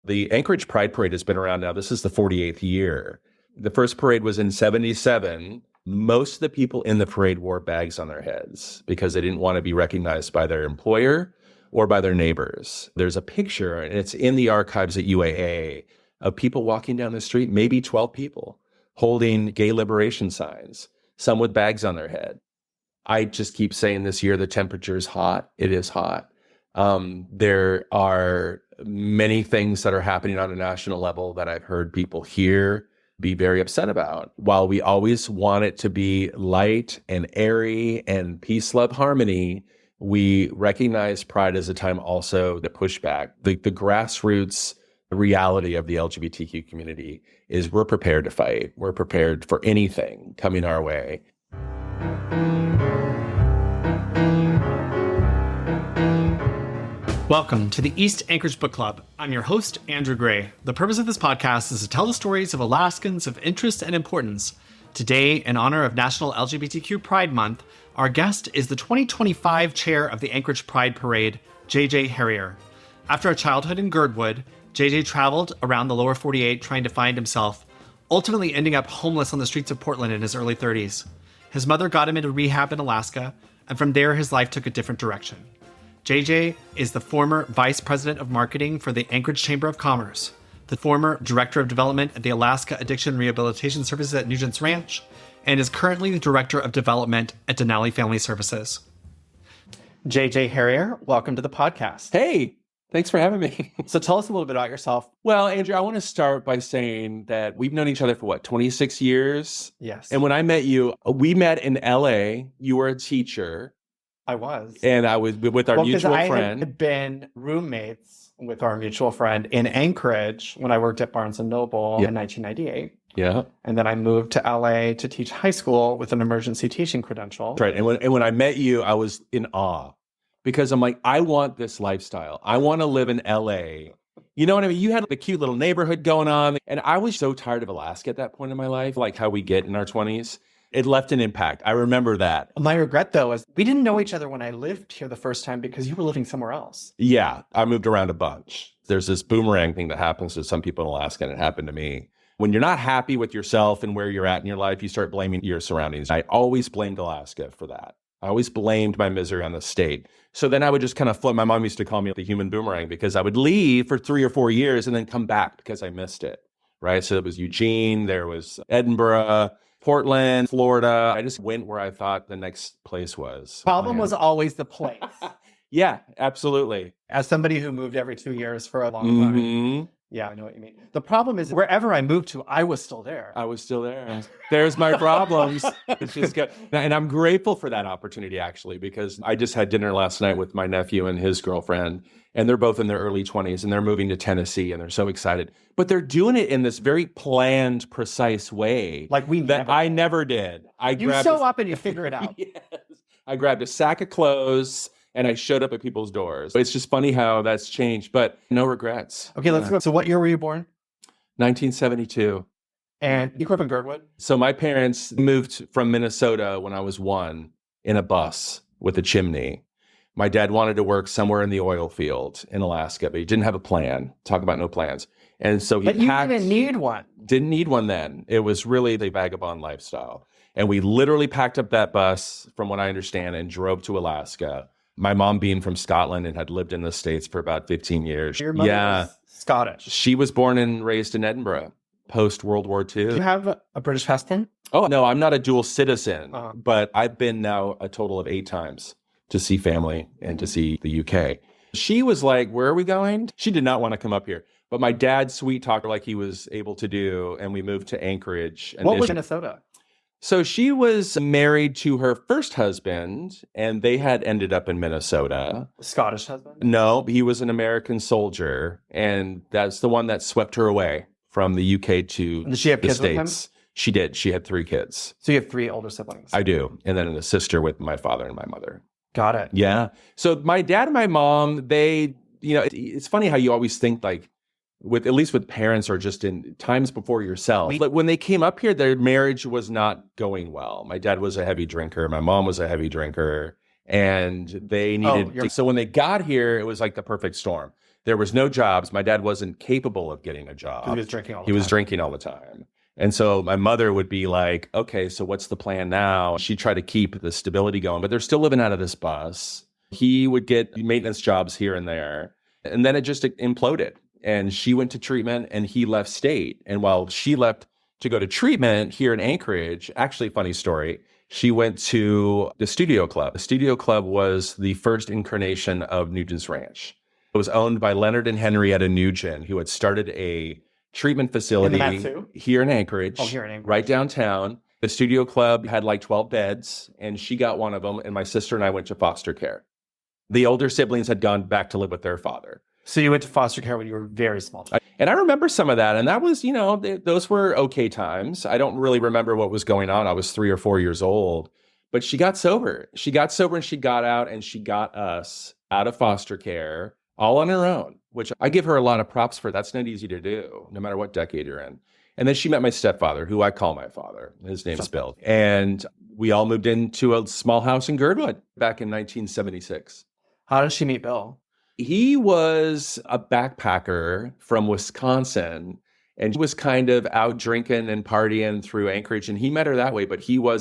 The Anchorage Pride Parade has been around now. This is the 48th year. The first parade was in 77. Most of the people in the parade wore bags on their heads because they didn't want to be recognized by their employer or by their neighbors. There's a picture, and it's in the archives at UAA, of people walking down the street, maybe 12 people, holding gay liberation signs, some with bags on their head. I just keep saying this year the temperature is hot. It is hot. There are many things that are happening on a national level that I've heard people here be very upset about. While we always want it to be light and airy and peace, love, harmony, we recognize Pride as a time also to push back. The grassroots reality of the LGBTQ community is we're prepared to fight. We're prepared for anything coming our way. Welcome to the East Anchorage Book Club. I'm your host, Andrew Gray. The purpose of this podcast is to tell the stories of Alaskans of interest and importance. Today, in honor of National LGBTQ Pride Month, our guest is the 2025 chair of the Anchorage Pride Parade, JJ Harrier. After a childhood in Girdwood, JJ traveled around the lower 48 trying to find himself, ultimately ending up homeless on the streets of Portland in his early 30s. His mother got him into rehab in Alaska, and from there his life took a different direction. JJ is the former Vice President of Marketing for the Anchorage Chamber of Commerce, the former Director of Development at the Alaska Addiction Rehabilitation Services at Nugent's Ranch, and is currently the Director of Development at Denali Family Services. JJ Harrier, welcome to the podcast. Hey, thanks for having me. So tell us a little bit about yourself. Well, Andrew, I want to start by saying that we've known each other for 26 years? Yes. And when I met you, we met in LA. You were a teacher. I was. And I was with our mutual friend. I had been roommates with our mutual friend in Anchorage when I worked at Barnes & Noble in 1998. Yeah. And then I moved to LA to teach high school with an emergency teaching credential. That's right. And when I met you, I was in awe because I'm like, I want this lifestyle. I want to live in LA. You know what I mean? You had the cute little neighborhood going on. And I was so tired of Alaska at that point in my life, like how we get in our 20s. It left an impact. I remember that. My regret, though, is we didn't know each other when I lived here the first time because you were living somewhere else. Yeah, I moved around a bunch. There's this boomerang thing that happens to some people in Alaska, and it happened to me. When you're not happy with yourself and where you're at in your life, you start blaming your surroundings. I always blamed Alaska for that. I always blamed my misery on the state. So then I would just kind of float. My mom used to call me the human boomerang because I would leave for 3 or 4 years and then come back because I missed it, right? So it was Eugene, there was Edinburgh, Portland, Florida. I just went where I thought the next place was. Problem was always the place. Yeah, absolutely. As somebody who moved every 2 years for a long time. Yeah, I know what you mean. The problem is wherever I moved to, I was still there. I was still there. There's my problems. It's just good. And I'm grateful for that opportunity, actually, because I just had dinner last night with my nephew and his girlfriend, and they're both in their early 20s, and they're moving to Tennessee, and they're so excited. But they're doing it in this very planned, precise way. Like I never did. You show up and you figure it out. Yes. I grabbed a sack of clothes, and I showed up at people's doors. It's just funny how that's changed, but no regrets. Okay, let's go. So what year were you born? 1972. And you grew up in Girdwood? So my parents moved from Minnesota when I was 1 in a bus with a chimney. My dad wanted to work somewhere in the oil field in Alaska, but he didn't have a plan. Talk about no plans. And so But you didn't need one. Didn't need one then. It was really the vagabond lifestyle. And we literally packed up that bus, from what I understand, and drove to Alaska. My mom being from Scotland and had lived in the States for about 15 years. Your mother was Scottish. She was born and raised in Edinburgh, post-World War II. Do you have a British passport? Oh, no, I'm not a dual citizen, but I've been now a total of 8 times to see family and to see the UK. She was like, where are we going? She did not want to come up here. But my dad sweet talked her like he was able to do, and we moved to Anchorage. What was Minnesota? So she was married to her first husband, and they had ended up in Minnesota. Scottish husband? No, he was an American soldier, and that's the one that swept her away from the UK to Did she have the kids States. with him? She did. She had 3 kids. So you have 3 older siblings? I do. And then a sister with my father and my mother. Got it. Yeah. So my dad and my mom, they, it's funny how you always think like, at least with parents or just in times before yourself. Like when they came up here, their marriage was not going well. My dad was a heavy drinker. My mom was a heavy drinker. And they needed so when they got here, it was like the perfect storm. There was no jobs. My dad wasn't capable of getting a job. He was drinking all the He time. was drinking all the time. And so my mother would be like, okay, so what's the plan now? She'd try to keep the stability going, but they're still living out of this bus. He would get maintenance jobs here and there. And then it just imploded. And she went to treatment and he left state. And while she left to go to treatment here in Anchorage, actually, funny story, she went to the Studio Club. The Studio Club was the first incarnation of Nugent's Ranch. It was owned by Leonard and Henrietta Nugent, who had started a treatment facility here in Anchorage, right downtown. The Studio Club had like 12 beds, and she got one of them, and my sister and I went to foster care. The older siblings had gone back to live with their father. So you went to foster care when you were very small. And I remember some of that, and that was, those were okay times. I don't really remember what was going on. I was 3 or 4 years old, but she got sober. She got sober and she got out, and she got us out of foster care all on her own, which I give her a lot of props for. That's not easy to do, no matter what decade you're in. And then she met my stepfather, who I call my father. His name's Bill. And we all moved into a small house in Girdwood back in 1976. How did she meet Bill? He was a backpacker from Wisconsin and was kind of out drinking and partying through Anchorage. And he met her that way, but he's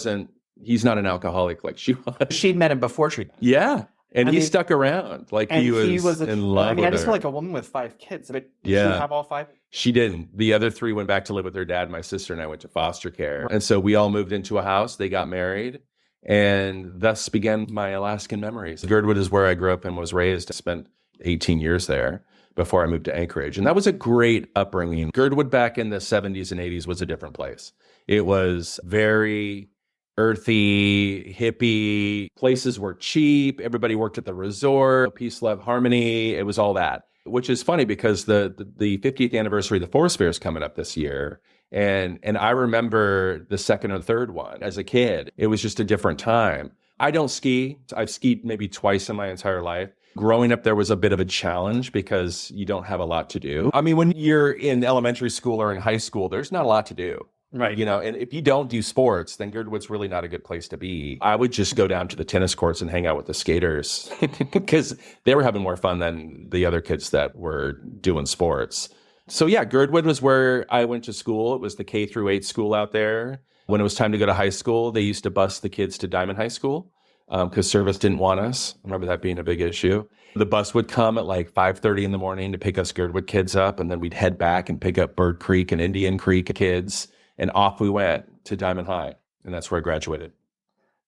not an alcoholic like she was. She'd met him before treatment. Yeah. And he stuck around like he was in love with her. I just feel like a woman with 5 kids. But did she have all 5? She didn't. The other 3 went back to live with their dad. My sister and I went to foster care. And so we all moved into a house. They got married. And thus began my Alaskan memories. Girdwood is where I grew up and was raised. I spent 18 years there before I moved to Anchorage. And that was a great upbringing. Girdwood back in the 70s and 80s was a different place. It was very earthy, hippie. Places were cheap. Everybody worked at the resort. Peace, love, harmony. It was all that, which is funny because the 50th anniversary of the Forest Fair is coming up this year. And I remember the second or third one as a kid. It was just a different time. I don't ski. I've skied maybe twice in my entire life. Growing up, there was a bit of a challenge because you don't have a lot to do. I mean, when you're in elementary school or in high school, there's not a lot to do. Right. And if you don't do sports, then Girdwood's really not a good place to be. I would just go down to the tennis courts and hang out with the skaters because they were having more fun than the other kids that were doing sports. So yeah, Girdwood was where I went to school. It was the K through 8 school out there. When it was time to go to high school, they used to bus the kids to Diamond High School because service didn't want us. I remember that being a big issue. The bus would come at like 5:30 in the morning to pick us Girdwood kids up, and then we'd head back and pick up Bird Creek and Indian Creek kids. And off we went to Diamond High. And that's where I graduated.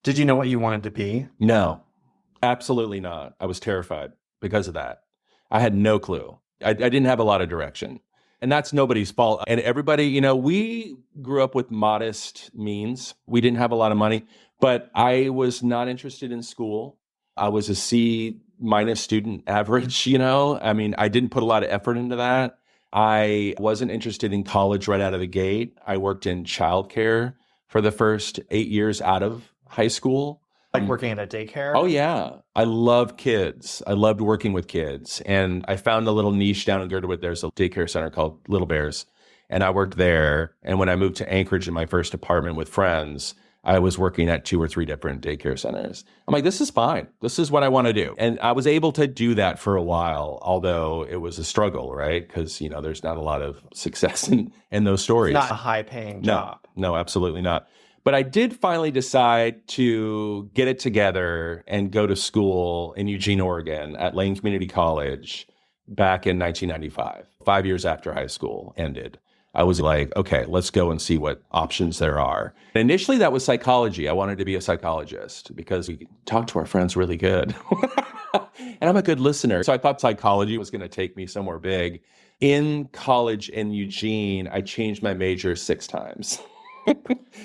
Did you know what you wanted to be? No, absolutely not. I was terrified because of that. I had no clue. I didn't have a lot of direction. And that's nobody's fault. And everybody, we grew up with modest means. We didn't have a lot of money, but I was not interested in school. I was a C- student average, I mean, I didn't put a lot of effort into that. I wasn't interested in college right out of the gate. I worked in childcare for the first 8 years out of high school. Like working at a daycare? Oh, yeah. I love kids. I loved working with kids. And I found a little niche down in Girdwood. There's a daycare center called Little Bears. And I worked there. And when I moved to Anchorage in my first apartment with friends, I was working at 2 or 3 different daycare centers. I'm like, this is fine. This is what I want to do. And I was able to do that for a while, although it was a struggle, right? Because, there's not a lot of success in those stories. It's not a high-paying job. No, absolutely not. But I did finally decide to get it together and go to school in Eugene, Oregon at Lane Community College back in 1995, 5 years after high school ended. I was like, okay, let's go and see what options there are. Initially, that was psychology. I wanted to be a psychologist because we talk to our friends really good. And I'm a good listener. So I thought psychology was going to take me somewhere big. In college in Eugene, I changed my major 6 times.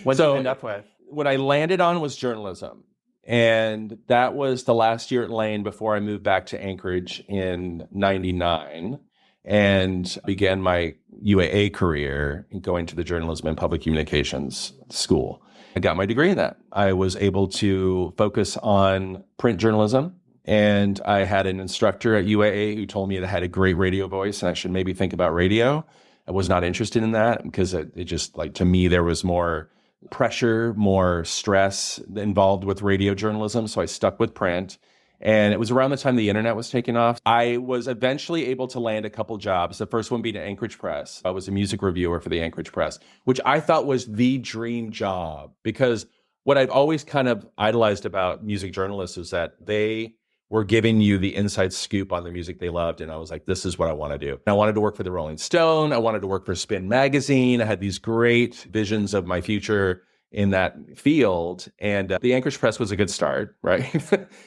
What did you end up with? What I landed on was journalism. And that was the last year at Lane before I moved back to Anchorage in 99. And began my UAA career going to the Journalism and Public Communications School. I got my degree in that. I was able to focus on print journalism, and I had an instructor at UAA who told me that I had a great radio voice and I should maybe think about radio. I was not interested in that because it just, like, to me, there was more pressure, more stress involved with radio journalism. So I stuck with print. And it was around the time the internet was taking off. I was eventually able to land a couple jobs. The first one being at Anchorage Press. I was a music reviewer for the Anchorage Press, which I thought was the dream job, because what I've always kind of idolized about music journalists is that they were giving you the inside scoop on the music they loved. And I was like, this is what I want to do. And I wanted to work for the Rolling Stone. I wanted to work for Spin Magazine. I had these great visions of my future in that field. And the Anchorage Press was a good start, right?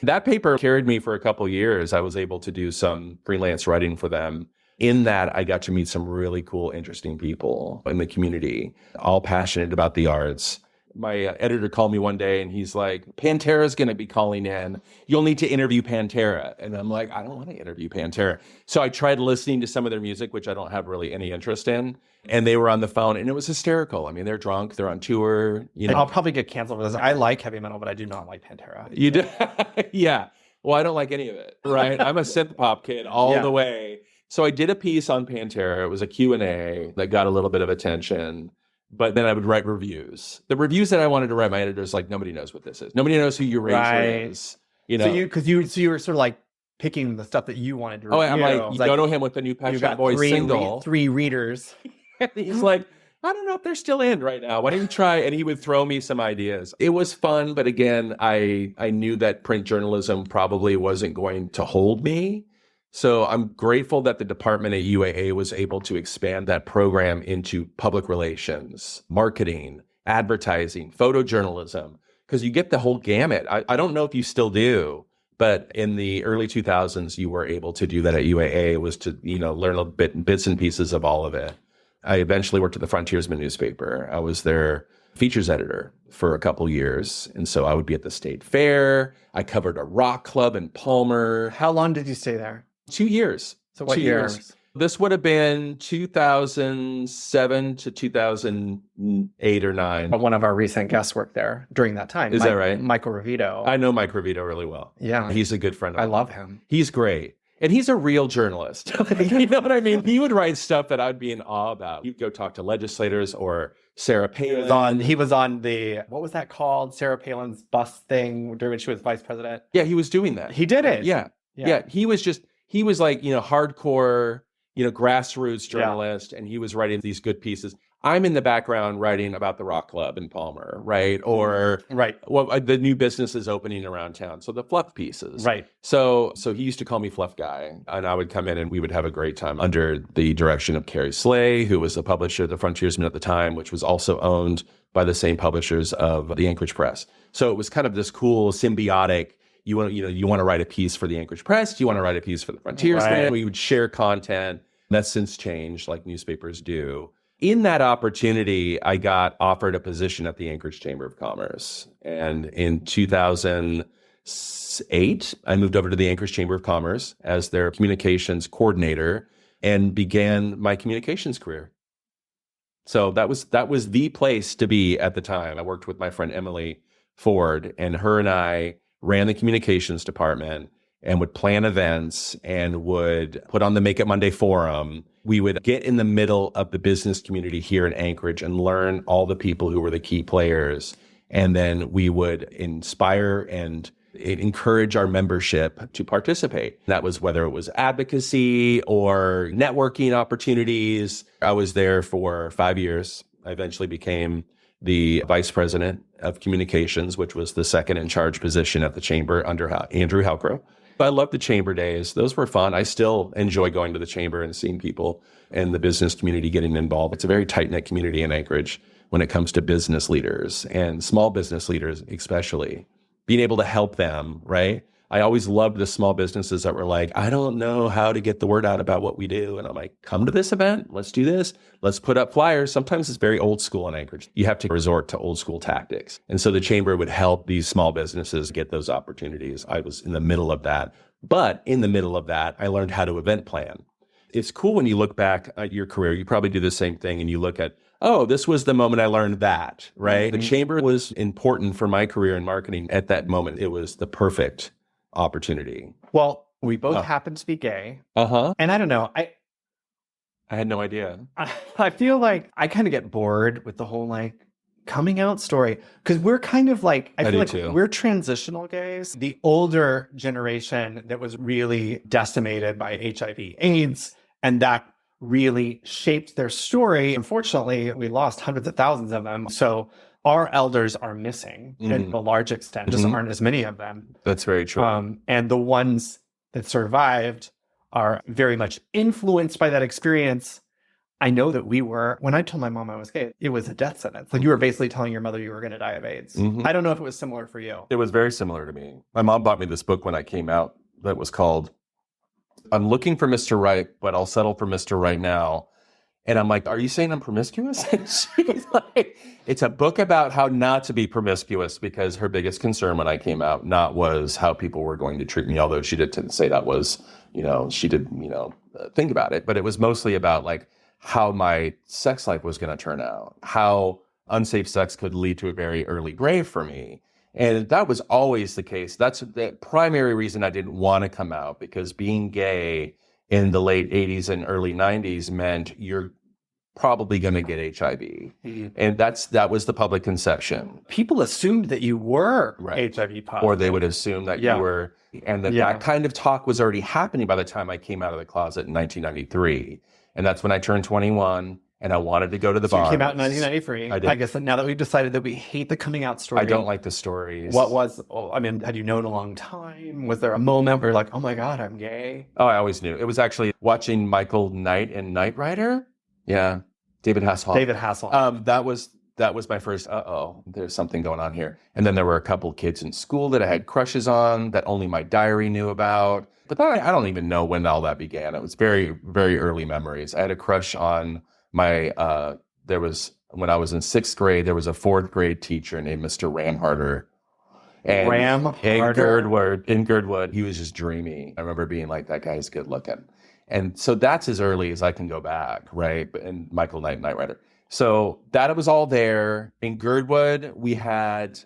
That paper carried me for a couple of years. I was able to do some freelance writing for them. In that, I got to meet some really cool, interesting people in the community, all passionate about the arts. My editor called me one day and he's like, Pantera's going to be calling in. You'll need to interview Pantera. And I'm like, I don't want to interview Pantera. So I tried listening to some of their music, which I don't have really any interest in. And they were on the phone and it was hysterical. I mean, they're drunk, they're on tour. I'll probably get canceled for this. I like heavy metal, but I do not like Pantera. You do? Yeah. Well, I don't like any of it, right? I'm a synth pop kid all the way. So I did a piece on Pantera. It was a Q&A that got a little bit of attention. But then I would write reviews. The reviews that I wanted to write, my editor's like, nobody knows what this is. Nobody knows who Erasure is. You know, so you were sort of like picking the stuff that you wanted to review. Oh, I'm like, you don't know him with the new Pet Shop Boys single. Three readers. He's like, I don't know if they're still in right now. Why don't you try? And he would throw me some ideas. It was fun, but again, I knew that print journalism probably wasn't going to hold me. So I'm grateful that the department at UAA was able to expand that program into public relations, marketing, advertising, photojournalism, because you get the whole gamut. I don't know if you still do, but in the early 2000s, you were able to do that at UAA, was to, learn a bits and pieces of all of it. I eventually worked at the Frontiersman newspaper. I was their features editor for a couple years. And so I would be at the state fair. I covered a rock club in Palmer. How long did you stay there? 2 years. So what years? This would have been 2007 to 2008 or 9. One of our recent guests worked there during that time. Is that right? Michael Ravito. I know Mike Ravito really well. Yeah. He's a good friend of mine. I love him. He's great. And he's a real journalist. You know what I mean? He would write stuff that I'd be in awe about. He'd go talk to legislators or Sarah Palin. He was on the, what was that called? Sarah Palin's bus thing during when she was vice president. Yeah, he was doing that. He did it. Yeah. He was like, hardcore, grassroots journalist, and he was writing these good pieces. I'm in the background writing about the rock club in Palmer, right? Or the new businesses opening around town. So the fluff pieces. Right. So he used to call me Fluff Guy, and I would come in and we would have a great time under the direction of Carrie Slay, who was the publisher of the Frontiersman at the time, which was also owned by the same publishers of the Anchorage Press. So it was kind of this cool symbiotic. You want to write a piece for the Anchorage Press. You want to write a piece for the Frontiersman. Right. We would share content. That's since changed, like newspapers do. In that opportunity, I got offered a position at the Anchorage Chamber of Commerce. And in 2008, I moved over to the Anchorage Chamber of Commerce as their communications coordinator and began my communications career. So that was the place to be at the time. I worked with my friend Emily Ford, and her and I ran the communications department and would plan events and would put on the Make It Monday forum. We would get in the middle of the business community here in Anchorage and learn all the people who were the key players. And then we would inspire and encourage our membership to participate. That was whether it was advocacy or networking opportunities. I was there for 5 years. I eventually became the vice president of communications, which was the second in charge position at the chamber under Andrew Halcrow. I loved the chamber days. Those were fun. I still enjoy going to the chamber and seeing people and the business community getting involved. It's a very tight-knit community in Anchorage when it comes to business leaders and small business leaders, especially being able to help them, right? I always loved the small businesses that were like, I don't know how to get the word out about what we do. And I'm like, come to this event. Let's do this. Let's put up flyers. Sometimes it's very old school in Anchorage. You have to resort to old school tactics. And so the chamber would help these small businesses get those opportunities. I was in the middle of that. But in the middle of that, I learned how to event plan. It's cool when you look back at your career, you probably do the same thing and you look at, oh, this was the moment I learned that, right? Mm-hmm. The chamber was important for my career in marketing at that moment. It was the perfect opportunity. Well, we both happen to be gay. Uh-huh. And I don't know, I had no idea. I feel like I kind of get bored with the whole coming out story, because we're kind of like, I do feel like too. we're transitional gays. The older generation that was really decimated by HIV/AIDS, and that really shaped their story. Unfortunately, we lost hundreds of thousands of them. So our elders are missing to a large extent. Just aren't as many of them. That's very true. And the ones that survived are very much influenced by that experience. I know that we were, when I told my mom I was gay, it was a death sentence. Like you were basically telling your mother you were going to die of AIDS. I don't know if it was similar for you. It was very similar to me. My mom bought me this book when I came out that was called I'm Looking for Mr. Right, but I'll Settle for Mr. Right Now. And I'm like, are you saying I'm promiscuous? And she's like, it's a book about how not to be promiscuous, because her biggest concern when I came out was how people were going to treat me, although she didn't say that was, she did, think about it. But it was mostly about like how my sex life was going to turn out, how unsafe sex could lead to a very early grave for me. And that was always the case. That's the primary reason I didn't want to come out, because being gay in the late 80s and early 90s meant you're probably going to get HIV. And that was the public conception. People assumed that you were Right. HIV positive. Or they would assume that you were, and that kind of talk was already happening by the time I came out of the closet in 1993. And that's when I turned 21. And I wanted to go to the bar. You came out in 1993. I did. I guess now that we've decided that we hate the coming out story. I don't like the stories. Had you known a long time? Was there a moment where you're like, oh my God, I'm gay? Oh, I always knew. It was actually watching Michael Knight in Knight Rider. Yeah. David Hasselhoff. That was my first, there's something going on here. And then there were a couple kids in school that I had crushes on that only my diary knew about. But I don't even know when all that began. It was very, very early memories. I had a crush on when I was in 6th grade, there was a 4th grade teacher named Mr. Ramharder. And in Girdwood, he was just dreamy. I remember being like, that guy's good looking. And so that's as early as I can go back, right? And Michael Knight Rider. So that was all there. In Girdwood, we had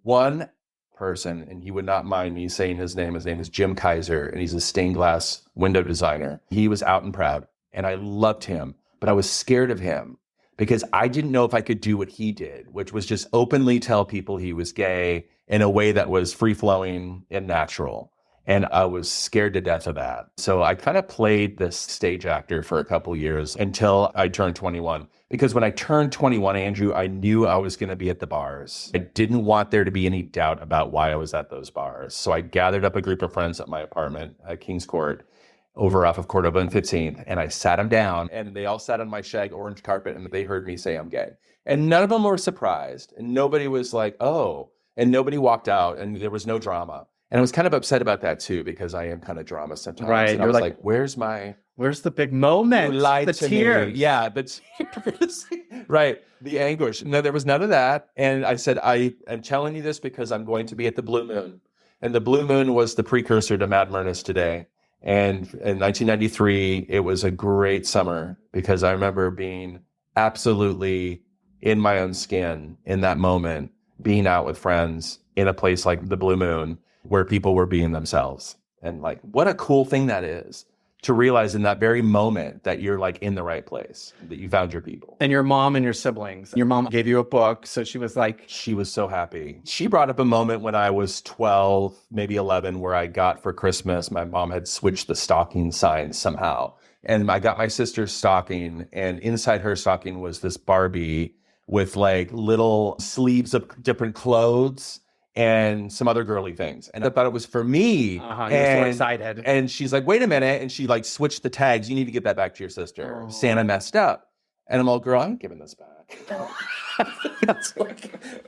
one person, and he would not mind me saying his name. His name is Jim Kaiser, and he's a stained glass window designer. He was out and proud, and I loved him. But I was scared of him because I didn't know if I could do what he did, which was just openly tell people he was gay in a way that was free-flowing and natural. And I was scared to death of that. So I kind of played this stage actor for a couple years until I turned 21. Because when I turned 21, Andrew, I knew I was going to be at the bars. I didn't want there to be any doubt about why I was at those bars. So I gathered up a group of friends at my apartment at Kings Court, over off of Cordova and 15th, and I sat them down, and they all sat on my shag orange carpet, and they heard me say I'm gay. And none of them were surprised, and nobody was like, oh, and nobody walked out, and there was no drama. And I was kind of upset about that too, because I am kind of drama sometimes. Right. And I was like, where's the big moment? You lied the to tears. me. Yeah, the tears. Right. The anguish. No, there was none of that. And I said, I am telling you this because I'm going to be at the Blue Moon. And the Blue Moon was the precursor to Mad Murnus today. And in 1993, it was a great summer because I remember being absolutely in my own skin in that moment, being out with friends in a place like the Blue Moon where people were being themselves. And like, what a cool thing that is to realize in that very moment that you're like in the right place, that you found your people. And your mom and your siblings. Your mom gave you a book, so she was like... She was so happy. She brought up a moment when I was 12, maybe 11, where I got for Christmas, my mom had switched the stocking signs somehow. And I got my sister's stocking, and inside her stocking was this Barbie with like little sleeves of different clothes and some other girly things. And I thought it was for me. You're so excited. And she's like, wait a minute. And she like switched the tags. You need to get that back to your sister. Oh. Santa messed up. And I'm all, girl, I'm giving this back.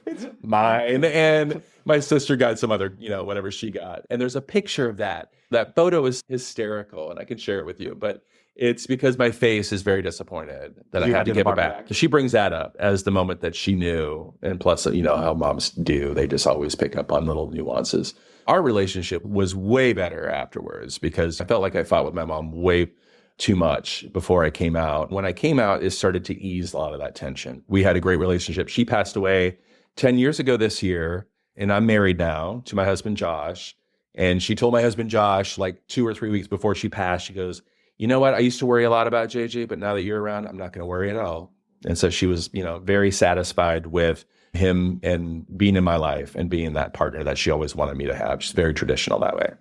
It's mine. And my sister got some other, whatever she got. And there's a picture of that. That photo is hysterical, and I can share it with you. But it's because my face is very disappointed that I had to give it back. She brings that up as the moment that she knew. And plus, how moms do. They just always pick up on little nuances. Our relationship was way better afterwards because I felt like I fought with my mom way too much before I came out. When I came out, it started to ease a lot of that tension. We had a great relationship. She passed away 10 years ago this year, and I'm married now to my husband, Josh. And she told my husband, Josh, like 2 or 3 weeks before she passed, she goes, you know what? I used to worry a lot about JJ, but now that you're around, I'm not going to worry at all. And so she was, very satisfied with him and being in my life and being that partner that she always wanted me to have. She's very traditional that way.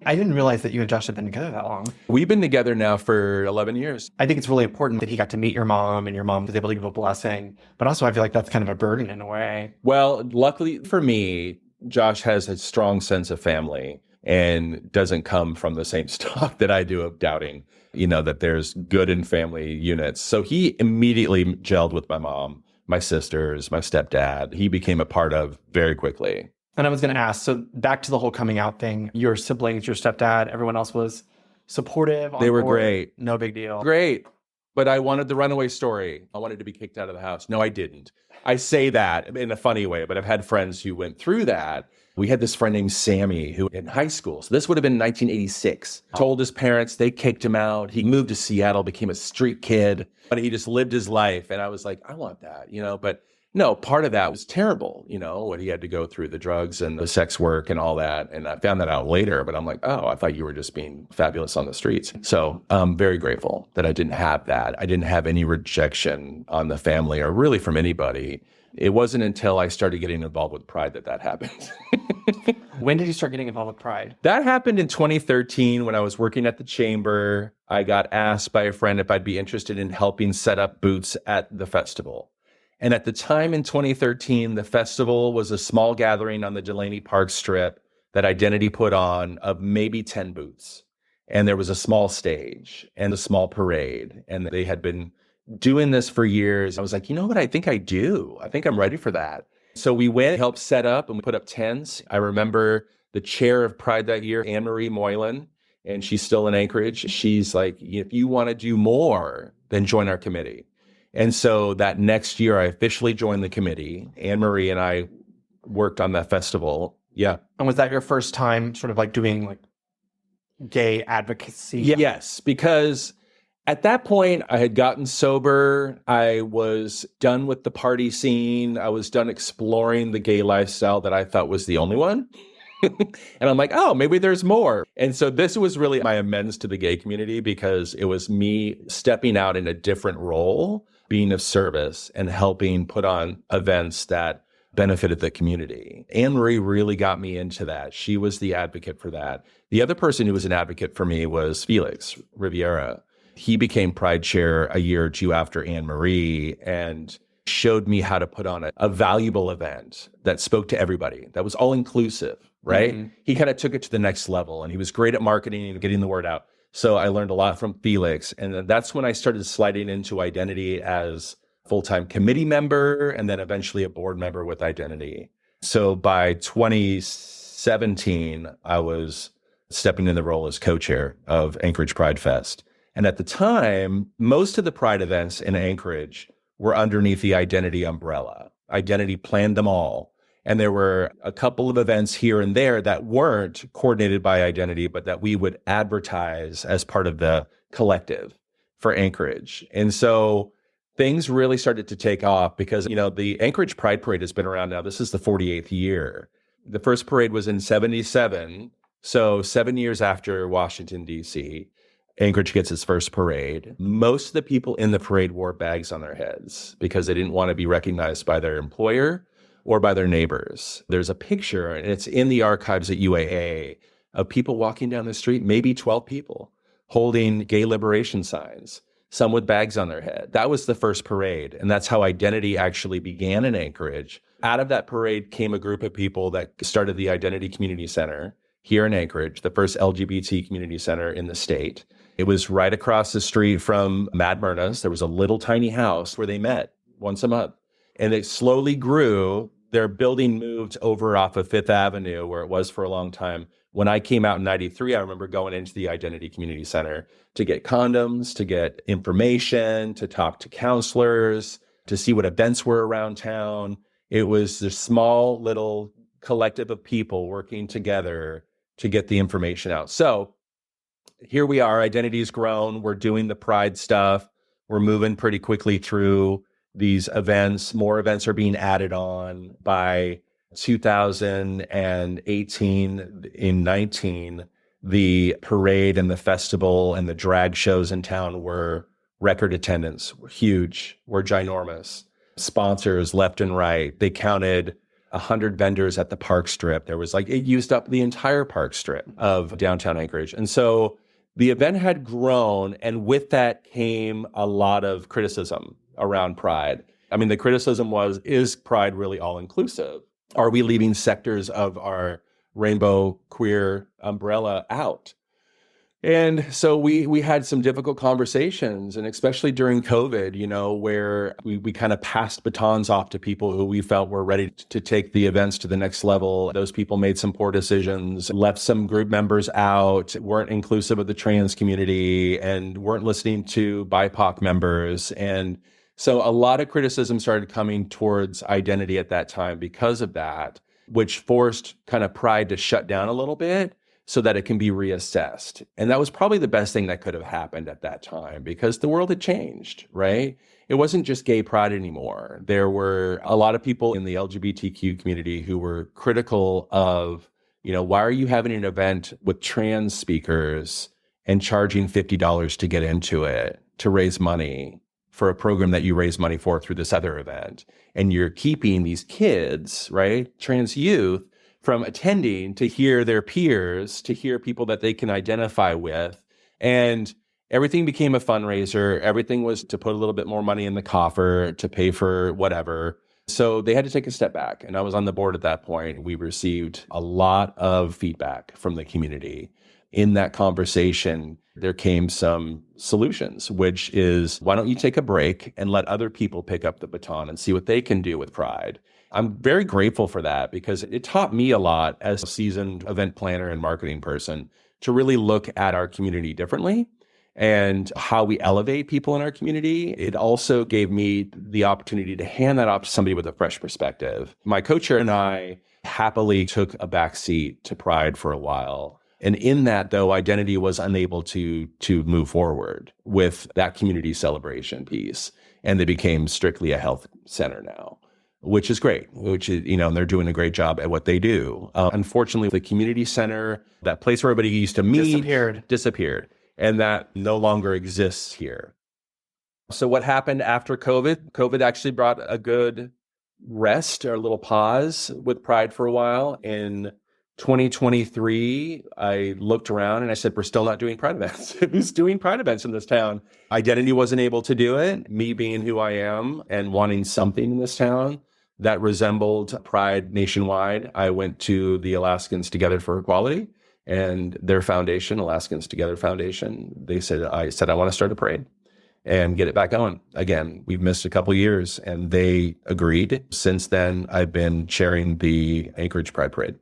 I didn't realize that you and Josh had been together that long. We've been together now for 11 years. I think it's really important that he got to meet your mom and your mom was able to give a blessing. But also, I feel like that's kind of a burden in a way. Well, luckily for me, Josh has a strong sense of family and doesn't come from the same stock that I do of doubting, that there's good in family units. So he immediately gelled with my mom, my sisters, my stepdad. He became a part of very quickly. And I was going to ask, so back to the whole coming out thing, your siblings, your stepdad, everyone else was supportive? They were great. No big deal. Great. But I wanted the runaway story. I wanted to be kicked out of the house. No, I didn't. I say that in a funny way, but I've had friends who went through that. We had this friend named Sammy who in high school, so this would have been 1986, told his parents they kicked him out. He moved to Seattle, became a street kid, but he just lived his life. And I was like, I want that, but no, part of that was terrible, what he had to go through, the drugs and the sex work and all that. And I found that out later, but I'm like, oh, I thought you were just being fabulous on the streets. So I'm very grateful that I didn't have that. I didn't have any rejection on the family or really from anybody. It wasn't until I started getting involved with Pride that happened. When did you start getting involved with Pride? That happened in 2013 when I was working at the chamber. I got asked by a friend if I'd be interested in helping set up booths at the festival. And at the time in 2013, the festival was a small gathering on the Delaney Park Strip that Identity put on of maybe 10 booths. And there was a small stage and a small parade. And they had been doing this for years. I was like, you know what? I think I do. I think I'm ready for that. So we went, helped set up, and we put up tents. I remember the chair of Pride that year, Anne-Marie Moylan, and she's still in Anchorage. She's like, if you want to do more, then join our committee. And so that next year, I officially joined the committee. Anne-Marie and I worked on that festival. Yeah. And was that your first time sort of like doing like gay advocacy? Yes, because at that point, I had gotten sober. I was done with the party scene. I was done exploring the gay lifestyle that I thought was the only one. And I'm like, oh, maybe there's more. And so this was really my amends to the gay community because it was me stepping out in a different role, being of service and helping put on events that benefited the community. Anne-Marie really got me into that. She was the advocate for that. The other person who was an advocate for me was Felix Riviera. He became Pride Chair a year or two after Anne-Marie and showed me how to put on a valuable event that spoke to everybody, that was all inclusive, right? Mm-hmm. He kind of took it to the next level and he was great at marketing and getting the word out. So I learned a lot from Felix. And then that's when I started sliding into Identity as full-time committee member and then eventually a board member with Identity. So by 2017, I was stepping in the role as co-chair of Anchorage Pride Fest. And at the time, most of the Pride events in Anchorage were underneath the Identity umbrella. Identity planned them all. And there were a couple of events here and there that weren't coordinated by Identity, but that we would advertise as part of the collective for Anchorage. And so things really started to take off because, the Anchorage Pride Parade has been around now. This is the 48th year. The first parade was in 77. So 7 years after Washington, D.C., Anchorage gets its first parade. Most of the people in the parade wore bags on their heads because they didn't want to be recognized by their employer or by their neighbors. There's a picture, and it's in the archives at UAA, of people walking down the street, maybe 12 people, holding gay liberation signs, some with bags on their head. That was the first parade, and that's how Identity actually began in Anchorage. Out of that parade came a group of people that started the Identity Community Center here in Anchorage, the first LGBT community center in the state. It was right across the street from Mad Myrna's. There was a little tiny house where they met once a month. And it slowly grew. Their building moved over off of Fifth Avenue, where it was for a long time. When I came out in 93, I remember going into the Identity Community Center to get condoms, to get information, to talk to counselors, to see what events were around town. It was this small little collective of people working together to get the information out. So here we are, Identity's grown. We're doing the Pride stuff. We're moving pretty quickly through these events. More events are being added on. By 2018, in 19, the parade and the festival and the drag shows in town were record attendance were huge, were ginormous. Sponsors left and right. They counted 100 vendors at the park strip. There was it used up the entire park strip of downtown Anchorage. And so the event had grown, and with that came a lot of criticism around Pride. I mean, the criticism was, is Pride really all-inclusive? Are we leaving sectors of our rainbow queer umbrella out? And so we had some difficult conversations, and especially during COVID, where we kind of passed batons off to people who we felt were ready to take the events to the next level. Those people made some poor decisions, left some group members out, weren't inclusive of the trans community, and weren't listening to BIPOC members. And so a lot of criticism started coming towards identity at that time because of that, which forced kind of Pride to shut down a little bit, so that it can be reassessed. And that was probably the best thing that could have happened at that time, because the world had changed, right? It wasn't just gay pride anymore. There were a lot of people in the LGBTQ community who were critical of, why are you having an event with trans speakers and charging $50 to get into it, to raise money for a program that you raise money for through this other event? And you're keeping these kids, right, trans youth, from attending to hear their peers, to hear people that they can identify with. And everything became a fundraiser. Everything was to put a little bit more money in the coffer to pay for whatever. So they had to take a step back. And I was on the board at that point. We received a lot of feedback from the community. In that conversation, there came some solutions, which is, why don't you take a break and let other people pick up the baton and see what they can do with Pride? I'm very grateful for that, because it taught me a lot as a seasoned event planner and marketing person to really look at our community differently and how we elevate people in our community. It also gave me the opportunity to hand that off to somebody with a fresh perspective. My co-chair and I happily took a back seat to Pride for a while. And in that, though, identity was unable to move forward with that community celebration piece. And they became strictly a health center now, which is great, and they're doing a great job at what they do. Unfortunately, the community center, that place where everybody used to meet, disappeared. And that no longer exists here. So what happened after COVID? COVID actually brought a good rest, or a little pause with Pride for a while. In 2023, I looked around and I said, we're still not doing Pride events. Who's doing Pride events in this town? Identity wasn't able to do it. Me being who I am and wanting something in this town that resembled Pride nationwide, I went to the Alaskans Together for Equality and their foundation, Alaskans Together Foundation. I said, I want to start a parade and get it back going. Again, we've missed a couple of years, and they agreed. Since then, I've been chairing the Anchorage Pride Parade.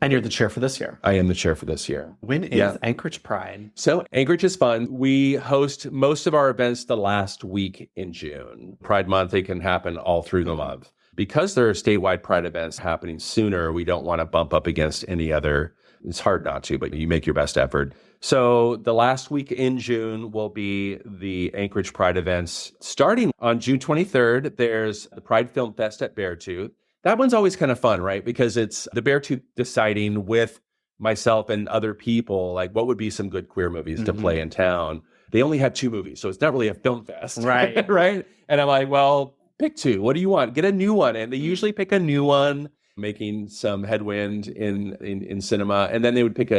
And you're the chair for this year. I am the chair for this year. When is Anchorage Pride? So Anchorage is fun. We host most of our events the last week in June. Pride Month, they can happen all through the month. Because there are statewide Pride events happening sooner, we don't want to bump up against any other. It's hard not to, but you make your best effort. So the last week in June will be the Anchorage Pride events. Starting on June 23rd, there's the Pride Film Fest at Beartooth. That one's always kind of fun, right? Because it's the Beartooth deciding with myself and other people, what would be some good queer movies to play in town. They only have 2 movies, so it's not really a film fest. Right. Right? And I'm like, well, pick 2. What do you want? Get a new one. And they usually pick a new one, making some headwind in cinema. And then they would pick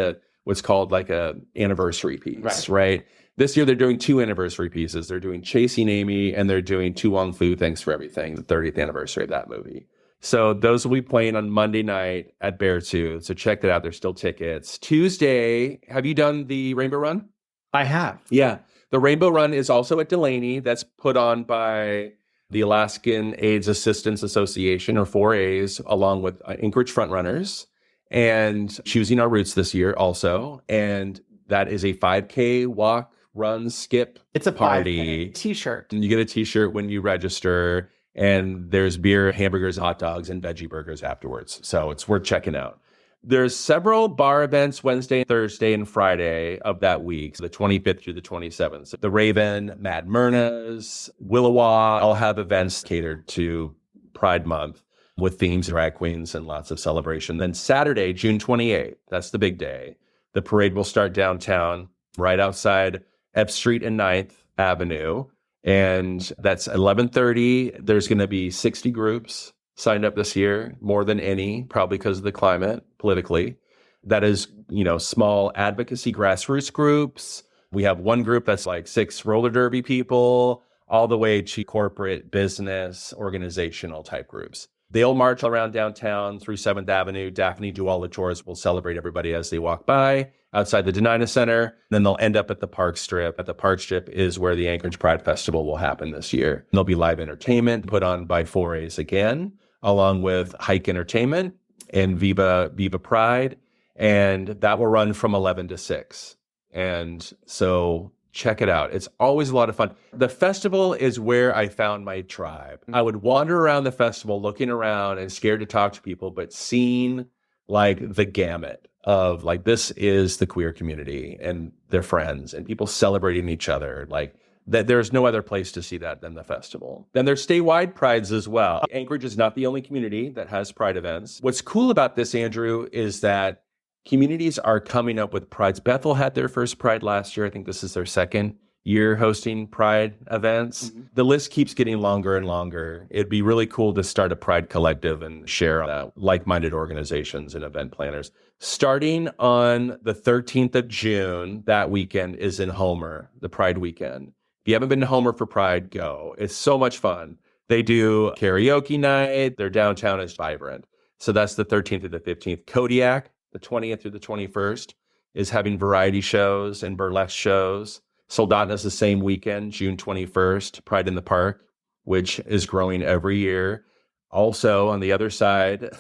what's called a anniversary piece, right? This year, they're doing 2 anniversary pieces. They're doing Chasing Amy, and they're doing Tu Wong Fu, Thanks for Everything, the 30th anniversary of that movie. So those will be playing on Monday night at Beartooth. So check that out. There's still tickets. Tuesday, have you done the Rainbow Run? I have. Yeah. The Rainbow Run is also at Delaney. That's put on by the Alaskan AIDS Assistance Association, or 4As, along with Anchorage Frontrunners, and Choosing Our Roots this year also. And that is a 5K walk, run, skip. It's a party. T-shirt. And you get a T-shirt when you register. And there's beer, hamburgers, hot dogs, and veggie burgers afterwards. So it's worth checking out. There's several bar events Wednesday, Thursday, and Friday of that week, so the 25th through the 27th. So the Raven, Mad Myrna's, Willowa all have events catered to Pride Month with themes, drag queens, and lots of celebration. Then Saturday, June 28th, that's the big day. The parade will start downtown, right outside F Street and 9th. Avenue. And that's 11:30. There's going to be 60 groups signed up this year, more than any, probably because of the climate politically. That is, small advocacy grassroots groups. We have one group that's like 6 roller derby people, all the way to corporate business, organizational type groups. They'll march around downtown through 7th Avenue. Daphne do all the chores. Will celebrate everybody as they walk by outside the Denali Center. Then they'll end up at the Park Strip. At the Park Strip is where the Anchorage Pride Festival will happen this year. There'll be live entertainment put on by Forays again, along with hike entertainment and Viva Pride. And that will run from 11 to 6. And so check it out. It's always a lot of fun. The festival is where I found my tribe. I would wander around the festival looking around and scared to talk to people, but seeing like the gamut of like, this is the queer community and their friends and people celebrating each other. Like that, there's no other place to see that than the festival. Then there's statewide prides as well. Anchorage is not the only community that has pride events. What's cool about this, Andrew, is that communities are coming up with prides. Bethel had their first pride last year. I think this is their second year hosting pride events. Mm-hmm. The list keeps getting longer and longer. It'd be really cool to start a pride collective and share that, like-minded organizations and event planners. Starting on the 13th of June, that weekend is in Homer, the Pride weekend. If you haven't been to Homer for Pride, go. It's so much fun. They do karaoke night. Their downtown is vibrant. So that's the 13th to the 15th. Kodiak, the 20th through the 21st, is having variety shows and burlesque shows. Soldotna's the same weekend, June 21st, Pride in the Park, which is growing every year. Also, on the other side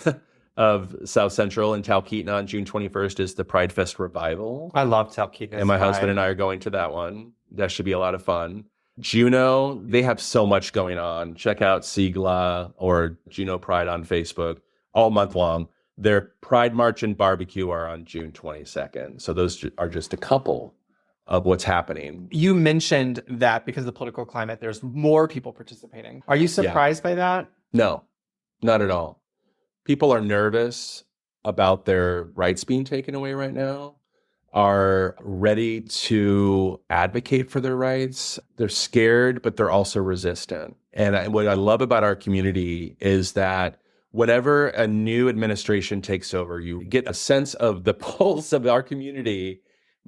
of South Central in Talkeetna on June 21st is the Pride Fest Revival. I love Talkeetna. And my husband and I are going to that one. That should be a lot of fun. Juneau, they have so much going on. Check out Sigla or Juneau Pride on Facebook all month long. Their Pride March and Barbecue are on June 22nd. So those are just a couple of what's happening. You mentioned that because of the political climate, there's more people participating. Are you surprised by that? No, not at all. People are nervous about their rights being taken away right now, are ready to advocate for their rights. They're scared, but they're also resistant. And what I love about our community is that whenever a new administration takes over, you get a sense of the pulse of our community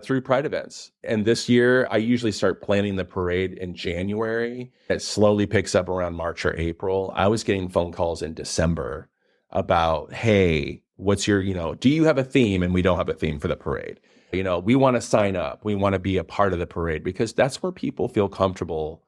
through Pride events. And this year, I usually start planning the parade in January. It slowly picks up around March or April. I was getting phone calls in December about, hey, what's your, do you have a theme? And we don't have a theme for the parade. We want to sign up. We want to be a part of the parade because that's where people feel comfortable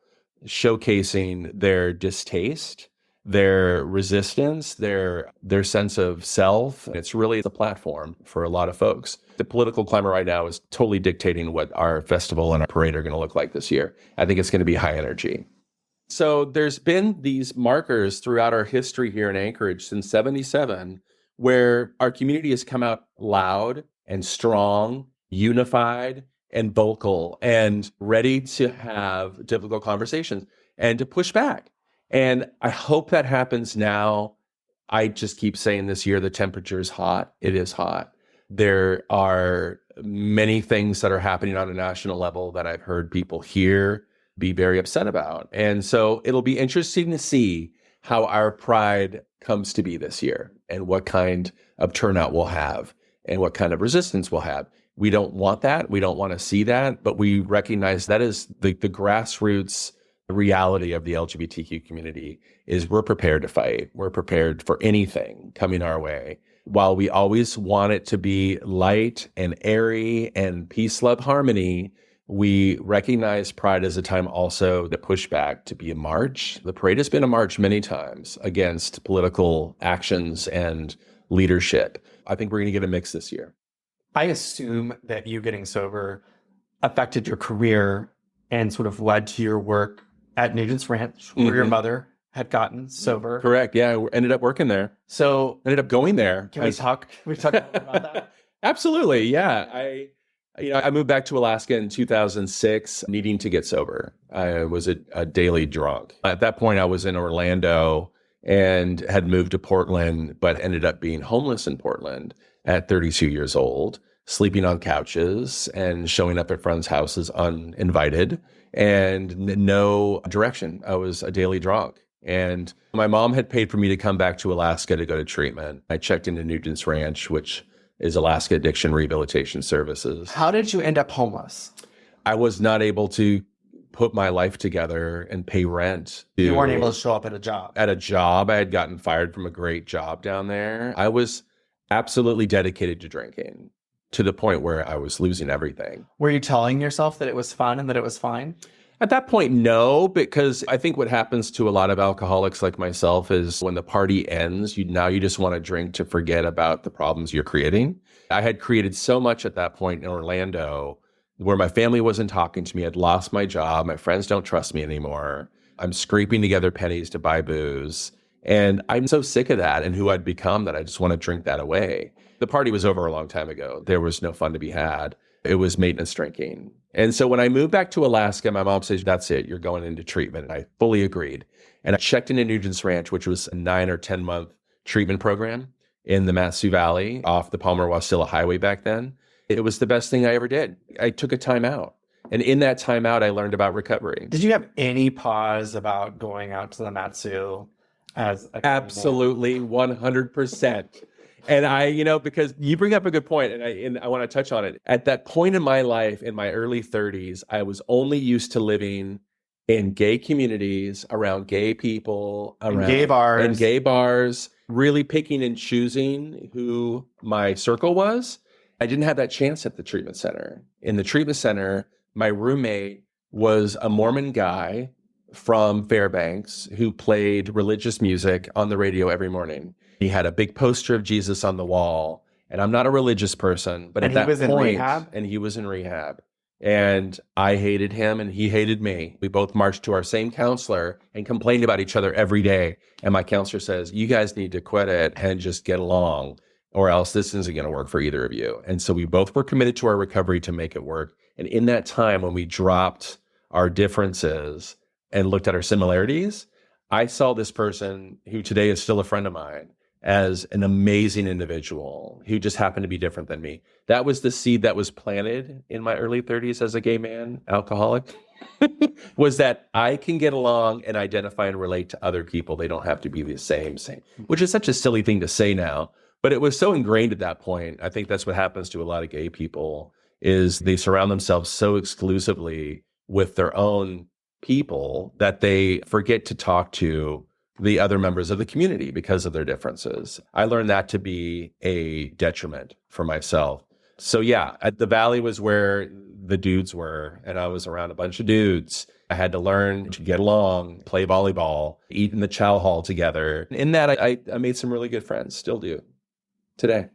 showcasing their distaste, their resistance, their sense of self. It's really the platform for a lot of folks. The political climate right now is totally dictating what our festival and our parade are going to look like this year. I think it's going to be high energy. So there's been these markers throughout our history here in Anchorage since 77, where our community has come out loud and strong, unified and vocal and ready to have difficult conversations and to push back. And I hope that happens now. I just keep saying this year, the temperature is hot. It is hot. There are many things that are happening on a national level that I've heard people here be very upset about. And so it'll be interesting to see how our pride comes to be this year and what kind of turnout we'll have and what kind of resistance we'll have. We don't want that. We don't want to see that, but we recognize that is the grassroots reality of the LGBTQ community is we're prepared to fight. We're prepared for anything coming our way. While we always want it to be light and airy and peace, love, harmony, we recognize Pride as a time also to push back, to be a march. The parade has been a march many times against political actions and leadership. I think we're going to get a mix this year. I assume that you getting sober affected your career and sort of led to your work at Nugent's Ranch, where your mother had gotten sober. Correct. Yeah, I ended up working there. So ended up going there. Can we talk about that? Absolutely. Yeah. I moved back to Alaska in 2006, needing to get sober. I was a daily drunk. At that point, I was in Orlando and had moved to Portland, but ended up being homeless in Portland at 32 years old. sleeping on couches and showing up at friends' houses uninvited and no direction. I was a daily drunk. And my mom had paid for me to come back to Alaska to go to treatment. I checked into Nugent's ranch, which is Alaska Addiction Rehabilitation Services. How did you end up homeless? I was not able to put my life together and pay rent. You weren't able to show up at a job. At a job, I had gotten fired from a great job down there. I was absolutely dedicated to drinking to the point where I was losing everything. Were you telling yourself that it was fun and that it was fine? At that point, no, because I think what happens to a lot of alcoholics like myself is when the party ends, you just want to drink to forget about the problems you're creating. I had created so much at that point in Orlando where my family wasn't talking to me. I'd lost my job. My friends don't trust me anymore. I'm scraping together pennies to buy booze. And I'm so sick of that and who I'd become that I just want to drink that away. The party was over a long time ago. There was no fun to be had. It was maintenance drinking. And so when I moved back to Alaska, my mom says, that's it, you're going into treatment. And I fully agreed. And I checked into Nugent's Ranch, which was a 9 or 10 month treatment program in the Mat-Su Valley off the Palmer-Wasilla Highway back then. It was the best thing I ever did. I took a time out. And in that time out, I learned about recovery. Did you have any pause about going out to the Mat-Su as a Absolutely, 100%. And because you bring up a good point, and I want to touch on it. At that point in my life, in my early 30s, I was only used to living in gay communities, around gay people, around gay bars, really picking and choosing who my circle was. I didn't have that chance at the treatment center. In the treatment center, my roommate was a Mormon guy from Fairbanks who played religious music on the radio every morning. He had a big poster of Jesus on the wall. And I'm not a religious person, but at that point, in rehab? And he was in rehab. And I hated him and he hated me. We both marched to our same counselor and complained about each other every day. And my counselor says, you guys need to quit it and just get along, or else this isn't going to work for either of you. And so we both were committed to our recovery to make it work. And in that time, when we dropped our differences and looked at our similarities, I saw this person who today is still a friend of mine as an amazing individual who just happened to be different than me. That was the seed that was planted in my early 30s as a gay man, alcoholic, was that I can get along and identify and relate to other people. They don't have to be the same, which is such a silly thing to say now. But it was so ingrained at that point. I think that's what happens to a lot of gay people is they surround themselves so exclusively with their own people that they forget to talk to the other members of the community because of their differences. I learned that to be a detriment for myself. So yeah, the Valley was where the dudes were, and I was around a bunch of dudes. I had to learn to get along, play volleyball, eat in the chow hall together. In that, I made some really good friends, still do today,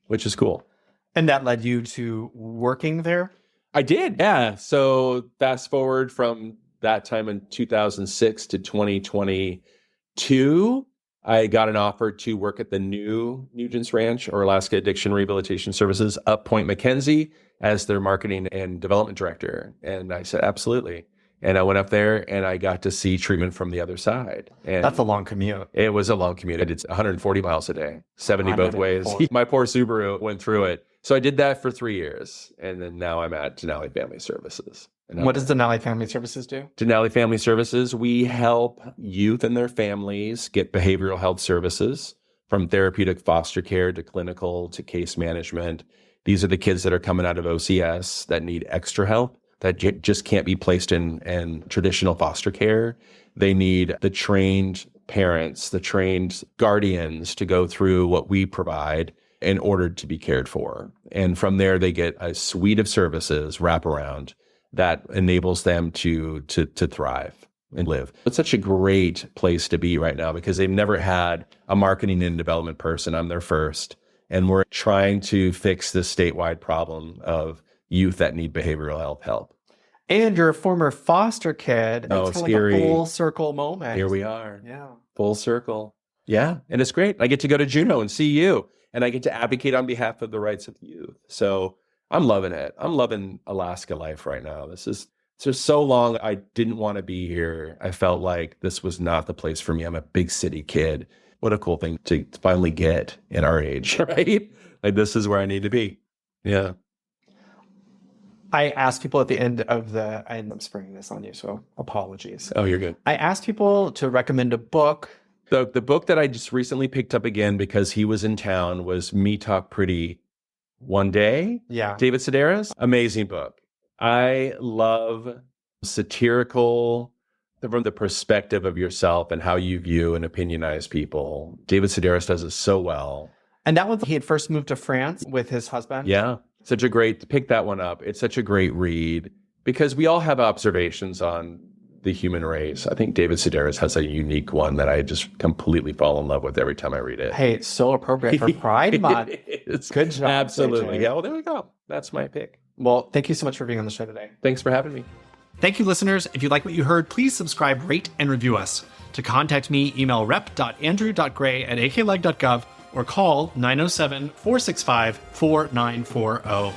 which is cool. And that led you to working there? I did, yeah. So fast forward from that time in 2006 to 2022, I got an offer to work at the new Nugent's Ranch, or Alaska Addiction Rehabilitation Services, up Point McKenzie, as their marketing and development director. And I said, absolutely. And I went up there and I got to see treatment from the other side. And that's a long commute. It was a long commute. I did 140 miles a day, 70 both ways. My poor Subaru went through it. So I did that for 3 years. And then now I'm at Denali Family Services. What does Denali Family Services do? Denali Family Services, we help youth and their families get behavioral health services, from therapeutic foster care to clinical to case management. These are the kids that are coming out of OCS that need extra help, that just can't be placed in traditional foster care. They need the trained parents, the trained guardians to go through what we provide in order to be cared for. And from there, they get a suite of services, wraparound, that enables them to thrive and live. It's such a great place to be right now because they've never had a marketing and development person. I'm their first. And we're trying to fix this statewide problem of youth that need behavioral health help. And you're a former foster kid. Oh, it's it's like eerie. a full circle moment. Here we are. Yeah. Full circle. Yeah. And it's great. I get to go to Juneau and see you, and I get to advocate on behalf of the rights of the youth. So I'm loving it. I'm loving Alaska life right now. This is just so long. I didn't want to be here. I felt like this was not the place for me. I'm a big city kid. What a cool thing to finally get at our age, right? Like, this is where I need to be. Yeah. I asked people at the end of I'm springing this on you, so apologies. Oh, you're good. I asked people to recommend a book. The book that I just recently picked up again because he was in town was Me Talk Pretty One Day. Yeah. David Sedaris. Amazing book. I love satirical from the perspective of yourself and how you view and opinionize people. David Sedaris does it so well. And that was, he had first moved to France with his husband. Yeah. Pick that one up. It's such a great read because we all have observations on the human race. I think David Sedaris has a unique one that I just completely fall in love with every time I read it. Hey, it's so appropriate for Pride Month. It's good job. Absolutely. AJ. Yeah, well, there we go. That's my pick. Well, thank you so much for being on the show today. Thanks for having me. Thank you, listeners. If you like what you heard, please subscribe, rate, and review us. To contact me, email rep.andrew.gray@akleg.gov or call 907-465-4940.